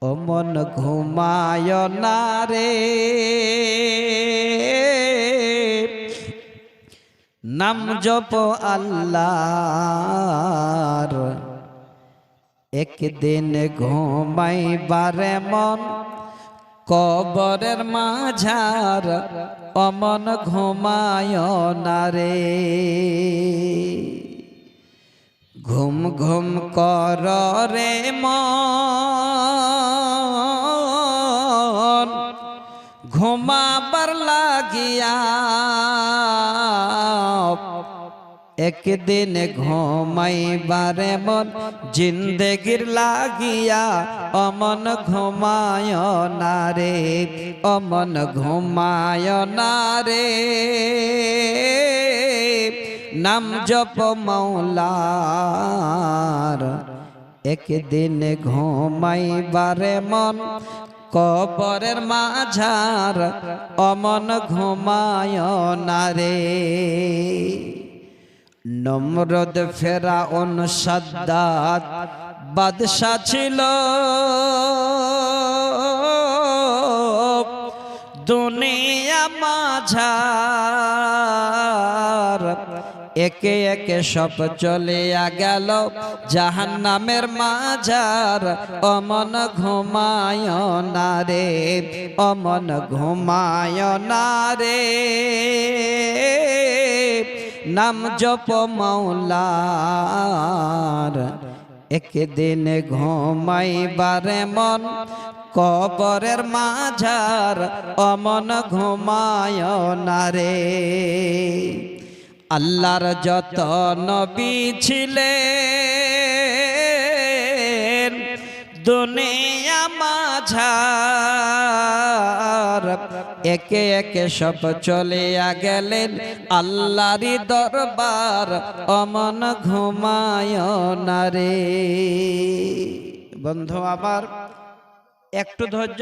ও মন ঘুমায় না রে, নাম জপ আল্লাহর। একদিন ঘুমাইবারে মন কবরের মাঝার, অমন ঘুমায় না রে। ঘুম ঘুম কর রে মন, ঘুমাবার লাগিয়া একদিন ঘুমাইবারে মন জিন্দেগির লাগিয়া, অমন ঘুমায় না রে, অমন ঘুমায় না রে। নাম জপ মাওলার, একদিন ঘুমাইবারে মন কবরের মাঝার, অমন ঘুমায় না রে। নমরুদ ফেরাউন সাদ্দাত বাদশা ছিল, দুনিয়া মাঝার। একে একে সব চলিয়া গেল জাহান্নামের মাঝার, অমন ঘুমায় না রে, অমন ঘুমায় না রে। নাম জপ মাওলার, একদিন ঘুমাইবারে মন কবরের মাঝার, অমন ঘুমায় না রে। আল্লাহর যত নবী ছিলেন দুনিয়া মাঝার, একে একে সব চলিয়া গেলেন আল্লাহরই দরবার, অমন ঘুমায় না রে। বন্ধু আমার একটু ধৈর্য